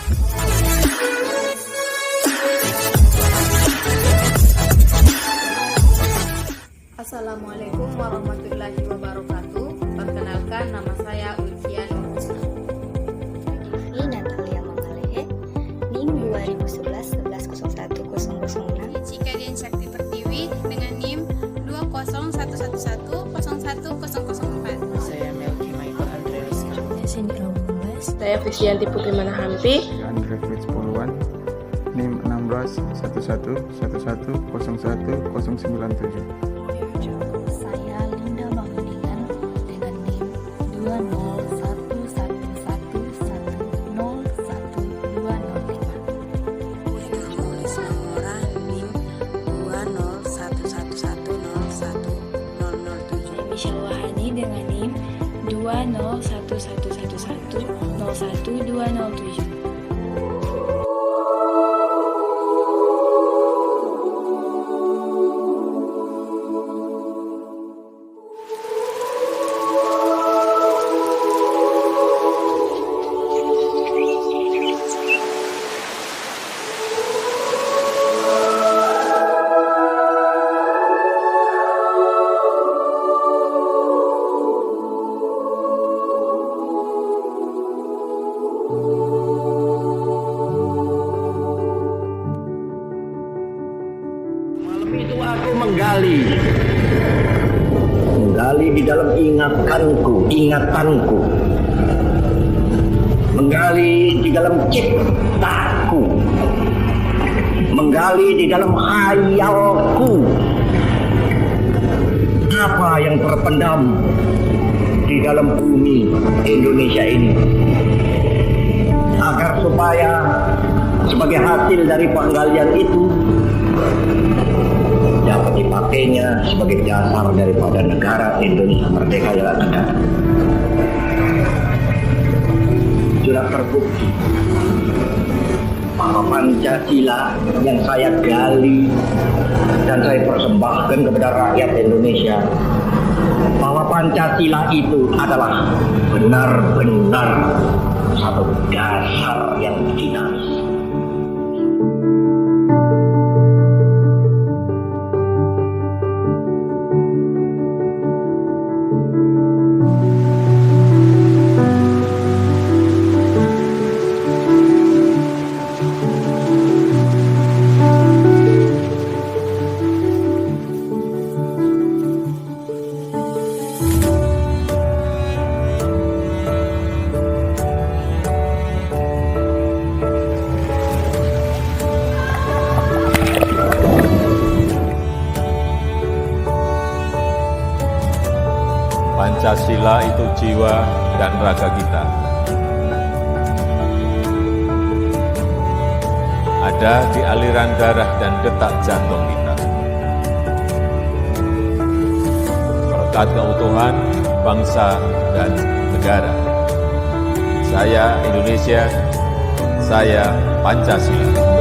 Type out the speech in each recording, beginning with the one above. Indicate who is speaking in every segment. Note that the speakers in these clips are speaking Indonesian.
Speaker 1: Assalamualaikum warahmatullahi wabarakatuh. Perkenalkan, nama saya Ulfian Husna.
Speaker 2: Ini Natalia Mangalehe, NIM 2011-1101-006.
Speaker 3: Cika Dian Sakti Pertiwi dengan NIM 20111011004.
Speaker 4: Saya Melki Michael Andreas.
Speaker 5: Saya Visianti Putri Manahampi.
Speaker 6: Andre Fritz Puluhan, NIM 161111010197.
Speaker 7: Saya Linda Manguningan dengan NIM
Speaker 2: 20111100107. Michelle Wahani dengan NIM 20111101207.
Speaker 8: Malam itu aku menggali di dalam ingatanku, menggali di dalam ciptaku, menggali di dalam hayalku. Apa yang terpendam di dalam bumi Indonesia ini, agar supaya sebagai hasil dari penggalian itu dapat dipakainya sebagai dasar daripada negara Indonesia merdeka yang akan datang. Sudah terbukti bahwa Pancasila yang saya gali dan saya persembahkan kepada rakyat Indonesia, bahwa Pancasila itu adalah benar-benar satu dasar yang dinamis.
Speaker 9: Pancasila itu jiwa dan raga kita. Ada di aliran darah dan detak jantung kita. Berkat keutuhan bangsa dan negara. Saya Indonesia, saya Pancasila.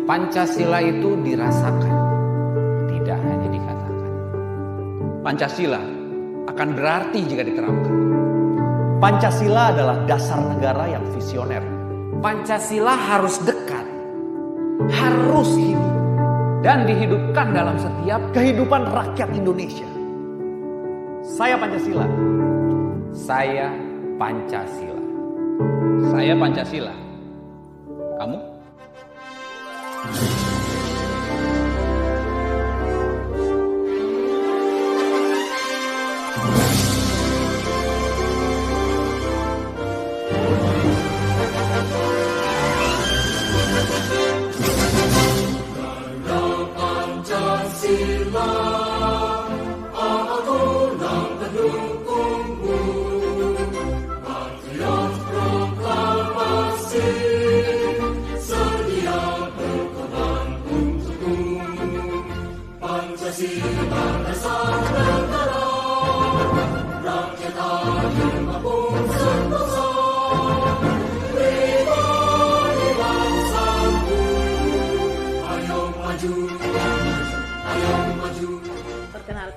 Speaker 4: Pancasila itu dirasakan, tidak hanya dikatakan. Pancasila akan berarti jika diterapkan.
Speaker 10: Pancasila adalah dasar negara yang visioner.
Speaker 4: Pancasila harus dekat, harus hidup, dan dihidupkan dalam setiap
Speaker 10: Kehidupan rakyat Indonesia. Saya Pancasila.
Speaker 4: Saya Pancasila. Saya Pancasila. Kamu?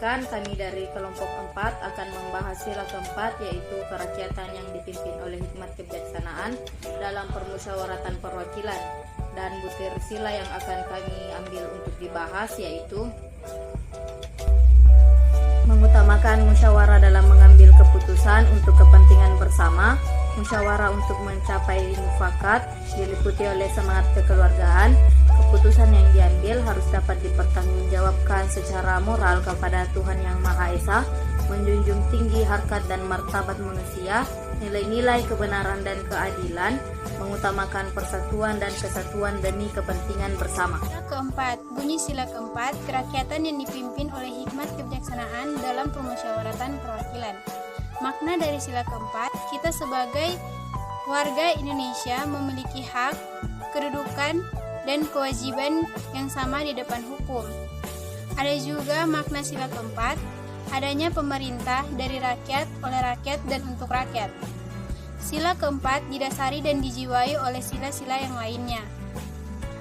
Speaker 1: Perkenalkan, kami dari kelompok 4 akan membahas sila keempat, yaitu kerakyatan yang dipimpin oleh hikmat kebijaksanaan dalam permusyawaratan perwakilan. Dan butir sila yang akan kami ambil untuk dibahas yaitu mengutamakan musyawarah dalam mengambil keputusan untuk kepentingan bersama, musyawarah untuk mencapai mufakat, diliputi oleh semangat kekeluargaan. Keputusan yang diambil harus dapat dipertanggungjawabkan secara moral kepada Tuhan Yang Maha Esa, menjunjung tinggi harkat dan martabat manusia, nilai-nilai kebenaran dan keadilan, mengutamakan persatuan dan kesatuan demi kepentingan bersama.
Speaker 3: Sila keempat, bunyi sila keempat, kerakyatan yang dipimpin oleh hikmat kebijaksanaan dalam permusyawaratan perwakilan. Makna dari sila keempat, kita sebagai warga Indonesia memiliki hak, kedudukan, dan kewajiban yang sama di depan hukum. Ada juga makna sila keempat, adanya pemerintah dari rakyat, oleh rakyat, dan untuk rakyat. Sila keempat didasari dan dijiwai oleh sila-sila yang lainnya.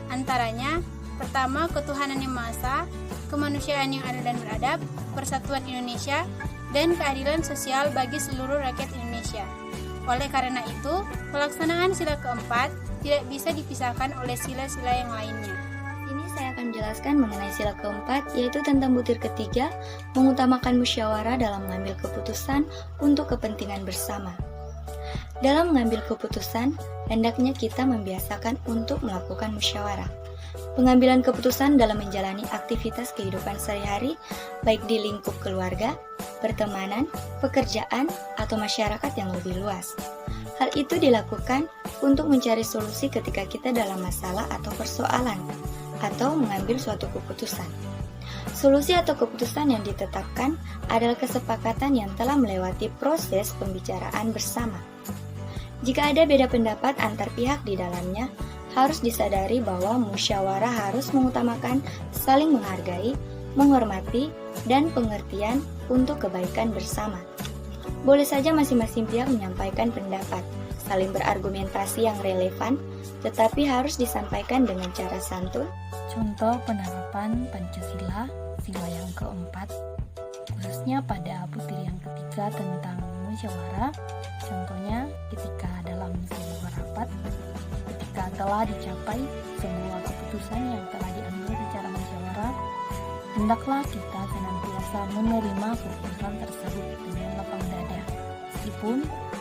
Speaker 3: Antaranya, pertama, ketuhanan yang Maha Esa, kemanusiaan yang adil dan beradab, persatuan Indonesia, dan keadilan sosial bagi seluruh rakyat Indonesia. Oleh karena itu, pelaksanaan sila keempat tidak bisa dipisahkan oleh sila-sila yang lainnya.
Speaker 2: Ini saya akan menjelaskan mengenai sila keempat, yaitu tentang butir ketiga, mengutamakan musyawarah dalam mengambil keputusan untuk kepentingan bersama. Dalam mengambil keputusan, hendaknya kita membiasakan untuk melakukan musyawarah. Pengambilan keputusan dalam menjalani aktivitas kehidupan sehari-hari, baik di lingkup keluarga, pertemanan, pekerjaan, atau masyarakat yang lebih luas. Hal itu dilakukan untuk mencari solusi ketika kita dalam masalah atau persoalan, atau mengambil suatu keputusan. Solusi atau keputusan yang ditetapkan adalah kesepakatan yang telah melewati proses pembicaraan bersama. Jika ada beda pendapat antar pihak di dalamnya, harus disadari bahwa musyawarah harus mengutamakan saling menghargai, menghormati, dan pengertian untuk kebaikan bersama. Boleh saja masing-masing pihak menyampaikan pendapat, saling berargumentasi yang relevan, tetapi harus disampaikan dengan cara santun.
Speaker 7: Contoh penerapan Pancasila, sila yang keempat, khususnya pada butir yang ketiga tentang musyawarah. Contohnya ketika dalam sebuah rapat, ketika telah dicapai sebuah keputusan yang telah diambil secara musyawarah, hendaklah kita senantiasa menerima keputusan tersebut dengan lapang dada. Meskipun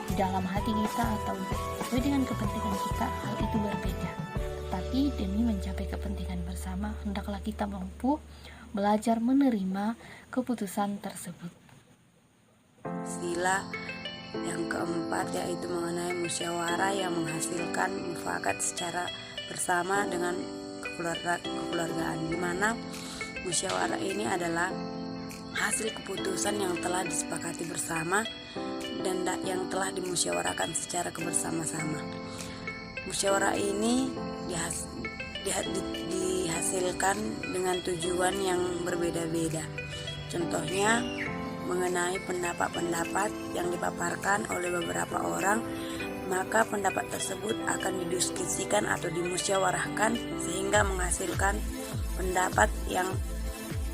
Speaker 7: di dalam hati kita atau sesuai dengan kepentingan kita hal itu berbeda, tetapi demi mencapai kepentingan bersama, hendaklah kita mampu belajar menerima keputusan tersebut.
Speaker 11: Sila yang keempat yaitu mengenai musyawarah yang menghasilkan mufakat secara bersama dengan kekeluargaan, di mana musyawarah ini adalah hasil keputusan yang telah disepakati bersama dan yang telah dimusyawarahkan secara kebersama-sama. Musyawarah ini dihasilkan dengan tujuan yang berbeda-beda. Contohnya mengenai pendapat-pendapat yang dipaparkan oleh beberapa orang, maka pendapat tersebut akan didiskusikan atau dimusyawarahkan sehingga menghasilkan pendapat yang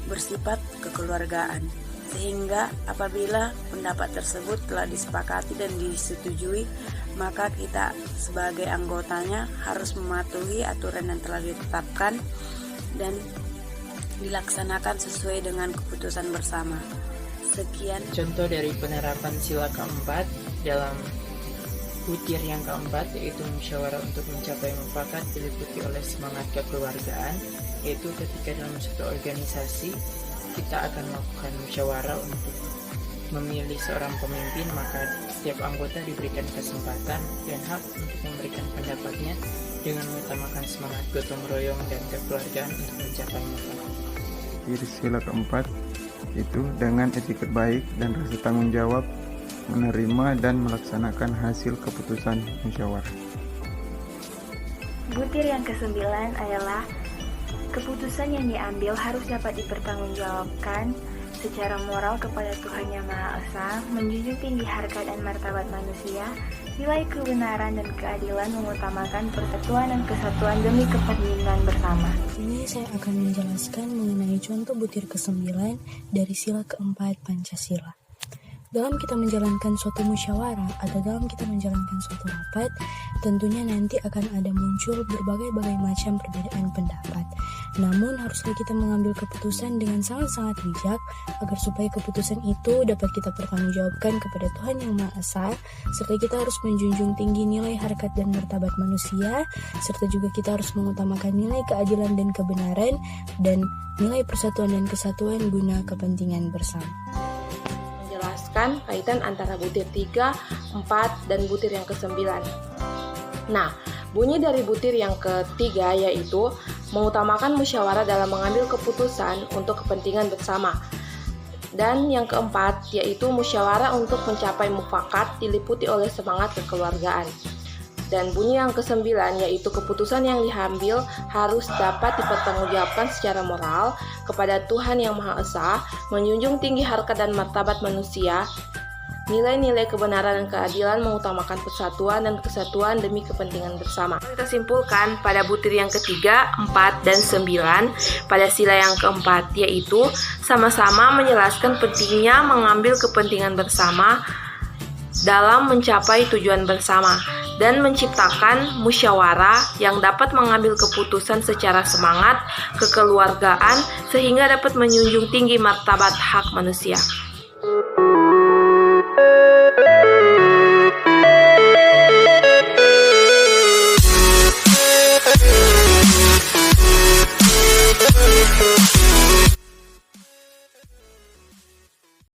Speaker 11: bersifat kekeluargaan. Sehingga apabila pendapat tersebut telah disepakati dan disetujui, maka kita sebagai anggotanya harus mematuhi aturan yang telah ditetapkan dan dilaksanakan sesuai dengan keputusan bersama. Sekian
Speaker 12: contoh dari penerapan sila keempat dalam butir yang keempat, yaitu musyawarah untuk mencapai mufakat, diliputi oleh semangat kekeluargaan, yaitu ketika dalam suatu organisasi kita akan melakukan musyawarah untuk memilih seorang pemimpin, maka setiap anggota diberikan kesempatan dan hak untuk memberikan pendapatnya dengan mengutamakan semangat gotong royong dan kekeluargaan untuk mencapai mufakat.
Speaker 6: Di sila keempat itu dengan etiket baik dan rasa tanggung jawab menerima dan melaksanakan hasil keputusan musyawarah.
Speaker 13: Butir yang ke-9 adalah keputusan yang diambil harus dapat dipertanggungjawabkan secara moral kepada Tuhan Yang Maha Esa, menjunjung tinggi harkat dan martabat manusia, nilai kebenaran dan keadilan, mengutamakan persatuan dan kesatuan demi kepentingan bersama.
Speaker 14: Ini saya akan menjelaskan mengenai contoh butir ke-9 dari sila keempat Pancasila. Dalam kita menjalankan suatu musyawarah atau dalam kita menjalankan suatu rapat, tentunya nanti akan ada muncul berbagai macam perbedaan pendapat. Namun haruslah kita mengambil keputusan dengan sangat-sangat bijak agar supaya keputusan itu dapat kita pertanggungjawabkan kepada Tuhan Yang Maha Esa, serta kita harus menjunjung tinggi nilai harkat dan martabat manusia, serta juga kita harus mengutamakan nilai keadilan dan kebenaran dan nilai persatuan dan kesatuan guna kepentingan bersama.
Speaker 5: Menjelaskan kaitan antara butir 3, 4, dan butir yang ke-9. Nah, bunyi dari butir yang ketiga yaitu mengutamakan musyawarah dalam mengambil keputusan untuk kepentingan bersama. Dan yang keempat yaitu musyawarah untuk mencapai mufakat diliputi oleh semangat kekeluargaan. Dan bunyi yang ke-9 yaitu keputusan yang diambil harus dapat dipertanggungjawabkan secara moral kepada Tuhan Yang Maha Esa, menjunjung tinggi harkat dan martabat manusia, nilai-nilai kebenaran dan keadilan, mengutamakan persatuan dan kesatuan demi kepentingan bersama. Kita simpulkan pada butir yang ketiga, 4, dan 9 pada sila yang keempat, yaitu sama-sama menjelaskan pentingnya mengambil kepentingan bersama dalam mencapai tujuan bersama dan menciptakan musyawarah yang dapat mengambil keputusan secara semangat kekeluargaan sehingga dapat menjunjung tinggi martabat hak manusia.